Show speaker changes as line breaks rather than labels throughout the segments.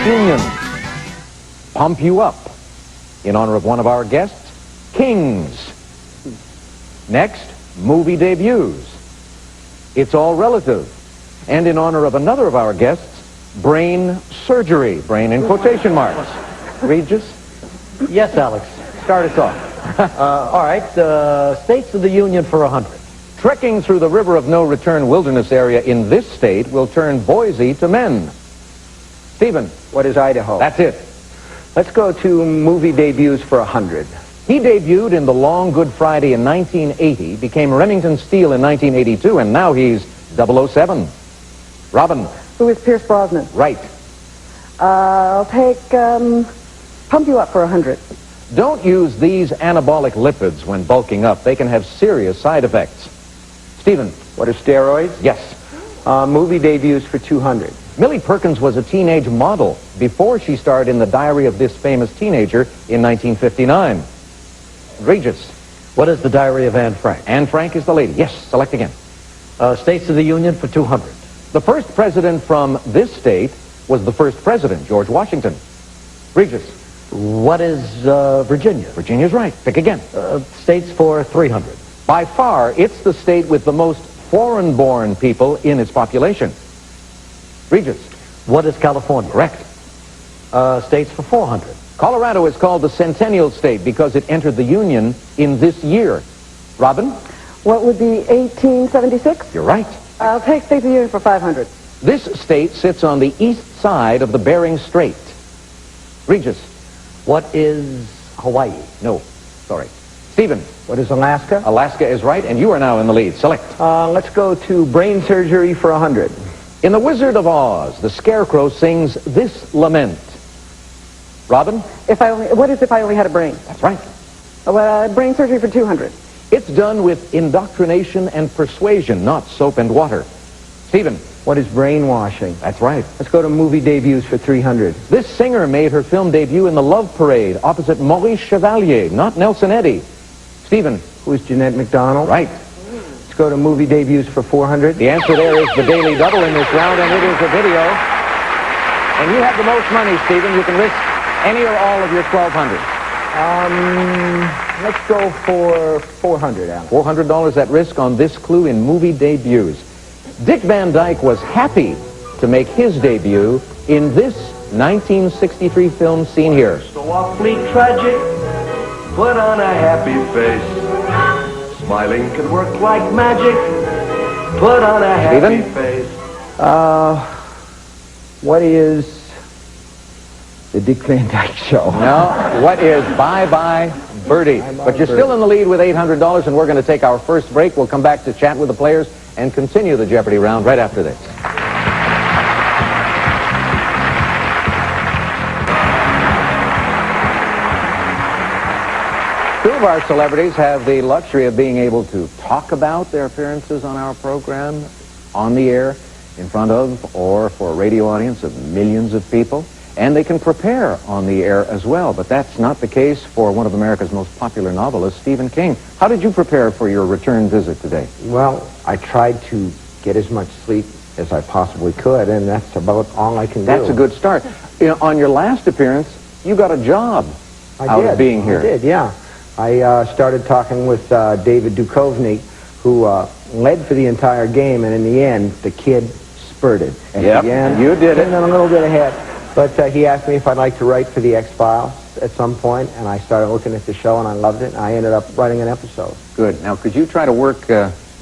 Union. Pump you up. In honor of one of our guests, Kings. Next, movie debuts. It's all relative. And in honor of another of our guests, brain surgery. Brain in quotation marks. Regis?
Yes, Alex.
Start us off.
All right. States of the Union for 100.
Trekking through the river of no return wilderness area in this state will turn Boise to men. Stephen?
What is Idaho?
That's it.
Let's go to movie debuts for 100.
He debuted in The Long Good Friday in 1980, became Remington Steele in 1982, and now he's 007. Robin?
Who is Pierce Brosnan?
Right.
I'll take Pump You Up for 100.
Don't use these anabolic lipids when bulking up. They can have serious side effects. Stephen?
What are steroids?
Yes.
Movie debuts for 200.
Millie Perkins was a teenage model before she starred in The Diary of This Famous Teenager in 1959. Regis?
What is the Diary of Anne Frank?
Anne Frank is the lady. Yes, select again.
States of the Union for 200.
The first president from this state was the first president, George Washington. Regis?
What is Virginia?
Virginia's right. Pick again.
States for 300.
By far, it's the state with the most foreign-born people in its population. Regis?
What is California?
Correct.
States for 400.
Colorado is called the Centennial State because it entered the Union in this year. Robin?
What would be 1876?
You're right.
I'll take States of the Union for 500.
This state sits on the east side of the Bering Strait. Regis?
What is Hawaii?
No. Sorry. Stephen?
What is Alaska?
Alaska is right, and you are now in the lead. Select.
Let's go to brain surgery for 100.
In The Wizard of Oz, the Scarecrow sings this lament. Robin?
What is If I Only Had a Brain?
That's right.
Brain surgery for 200.
It's done with indoctrination and persuasion, not soap and water. Stephen?
What is brainwashing?
That's right.
Let's go to movie debuts for 300.
This singer made her film debut in The Love Parade opposite Maurice Chevalier, not Nelson Eddy. Stephen?
Who is Jeanette MacDonald?
Right.
Let's go to movie debuts for 400.
The answer there is the Daily Double in this round, and it is a video. And you have the most money, Stephen. You can risk any or all of your 1,200.
Let's go for 400, Alan.
$400 at risk on this clue in movie debuts. Dick Van Dyke was happy to make his debut in this 1963 film seen here.
So awfully tragic, put on a happy face. Smiling can work like magic, put on a happy
Stephen?
face.
What is the Dick Van Dyke Show?
No, what is Bye Bye Birdie? But you're still in the lead with $800, and we're going to take our first break. We'll come back to chat with the players and continue the Jeopardy round right after this. Two of our celebrities have the luxury of being able to talk about their appearances on our program, on the air, in front of, or for a radio audience of millions of people. And they can prepare on the air as well, but that's not the case for one of America's most popular novelists, Stephen King. How did you prepare for your return visit today?
Well, I tried to get as much sleep as I possibly could, and that's about all I can do.
That's a good start. You know, on your last appearance, you got a job out of being here.
I did, yeah. I started talking with David Duchovny, who led for the entire game, and in the end, the kid spurted. At the end,
you did it.
And then a little bit ahead. But he asked me if I'd like to write for the X-Files at some point, and I started looking at the show, and I loved it, and I ended up writing an episode.
Good. Now, could you try to work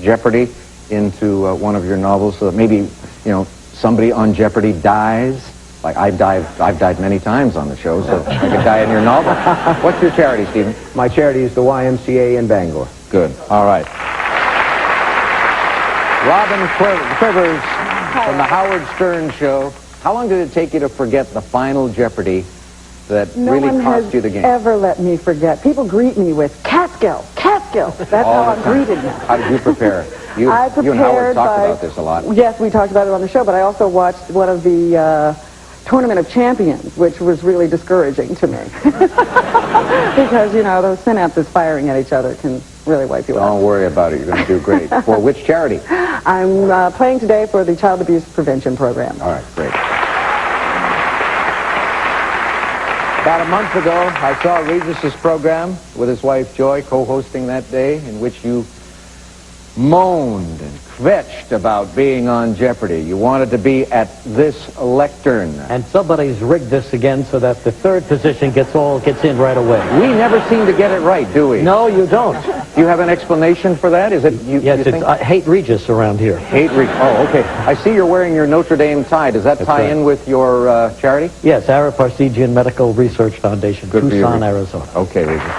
Jeopardy into one of your novels so that maybe, you know, somebody on Jeopardy dies? Like I've died many times on the show, so I could die in your novel. What's your charity, Stephen?
My charity is the YMCA in Bangor.
Good. All right. Robin Quivers from the Howard Stern Show. How long did it take you to forget the final Jeopardy that really cost you the game?
No one has ever let me forget. People greet me with Catskill, Catskill. That's how I'm greeted now.
How did you prepare? You and Howard talked about this a lot.
Yes, we talked about it on the show, but I also watched one of the Tournament of Champions, which was really discouraging to me. Because, you know, those synapses firing at each other can really wipe you out.
Don't worry about it. You're going to do great. For which charity?
I'm playing today for the Child Abuse Prevention Program.
All right, great. About a month ago, I saw Regis's program with his wife Joy co-hosting that day, in which you moaned and kvetched about being on Jeopardy. You wanted to be at this lectern.
And somebody's rigged this again so that the third position gets in right away.
We never seem to get it right, do we?
No, you don't.
Do you have an explanation for that? Is it you?
Yes,
you
it's
think?
I hate Regis around here.
Hate Regis. Oh, okay. I see you're wearing your Notre Dame tie. Does that tie in with your charity?
Yes, Ara Parsegian Medical Research Foundation,
Good for you,
Tucson,
Regis.
Arizona.
Okay, Regis.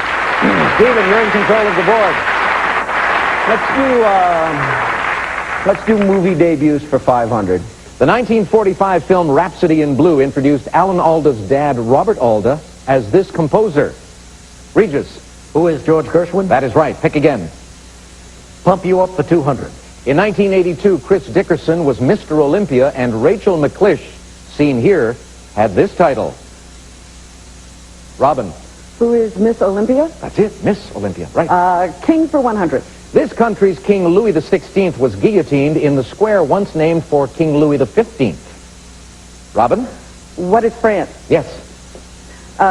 Stephen, you're in control of the board.
Let's do movie debuts for 500.
The 1945 film Rhapsody in Blue introduced Alan Alda's dad, Robert Alda, as this composer. Regis.
Who is George Gershwin?
That is right. Pick again.
Pump you up for 200.
In 1982, Chris Dickerson was Mr. Olympia, and Rachel McClish, seen here, had this title. Robin.
Who is Miss Olympia?
That's it. Miss Olympia. Right.
King for 100.
This country's King Louis XVI was guillotined in the square once named for King Louis XV. Robin?
What is France?
Yes.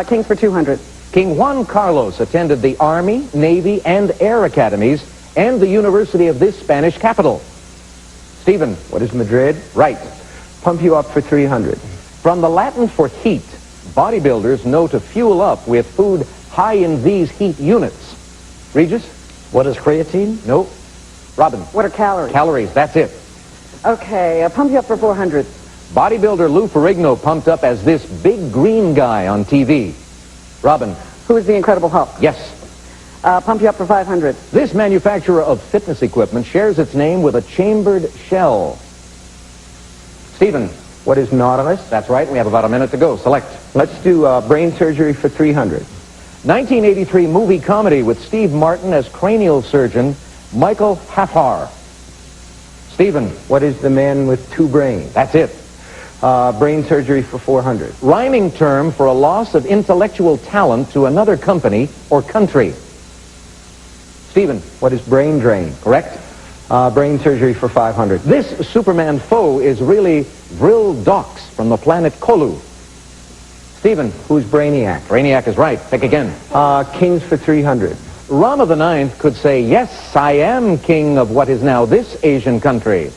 Kings for 200.
King Juan Carlos attended the Army, Navy, and Air Academies and the University of this Spanish capital. Stephen?
What is Madrid?
Right.
Pump you up for 300.
From the Latin for heat, bodybuilders know to fuel up with food high in these heat units. Regis?
What is creatine?
No. Robin?
What are calories?
Calories, that's it.
Okay, pump you up for 400.
Bodybuilder Lou Ferrigno pumped up as this big green guy on TV. Robin?
Who is the Incredible Hulk?
Yes.
Pump you up for 500.
This manufacturer of fitness equipment shares its name with a chambered shell. Stephen?
What is Nautilus?
That's right. We have about a minute to go. Select.
Let's do brain surgery for 300.
1983 movie comedy with Steve Martin as cranial surgeon Michael Hafar. Stephen?
What is the man with two brains?
That's it.
Brain surgery for 400.
Rhyming term for a loss of intellectual talent to another company or country. Stephen?
What is brain drain?
Correct.
Brain surgery for 500.
This Superman foe is really Vril Dox from the planet Kolu. Stephen?
Who's Brainiac?
Brainiac is right. Pick again.
Kings for 300.
Rama IX could say, yes, I am king of what is now this Asian country.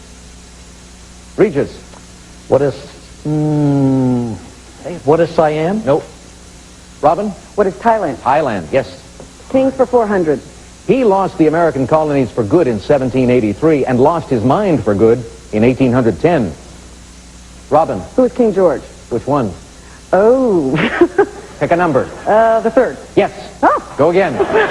Regis?
What is Siam?
Nope. Robin?
What is Thailand?
Thailand, yes.
Kings for 400.
He lost the American colonies for good in 1783 and lost his mind for good in 1810. Robin?
Who is King George?
Which one?
Oh.
Pick a number.
The third.
Yes.
Oh.
Go again.
Okay.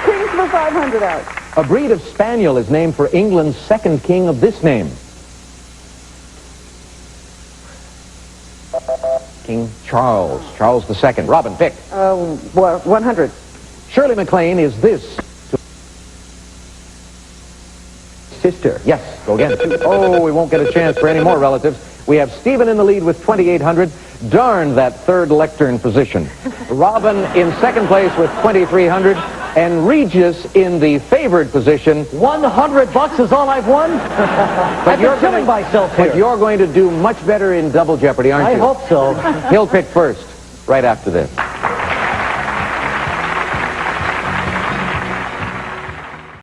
Kings for 500 out.
A breed of spaniel is named for England's second king of this name. King Charles. Charles II. Robin, pick.
100.
Shirley MacLaine is this.
Sister.
Yes, go again. Oh, we won't get a chance for any more relatives. We have Stephen in the lead with 2,800. Darn that third lectern position. Robin in second place with 2,300. And Regis in the favored position.
$100 is all I've won? I've been killing myself here.
But you're going to do much better in Double Jeopardy, aren't you?
I hope so.
He'll pick first, right after this.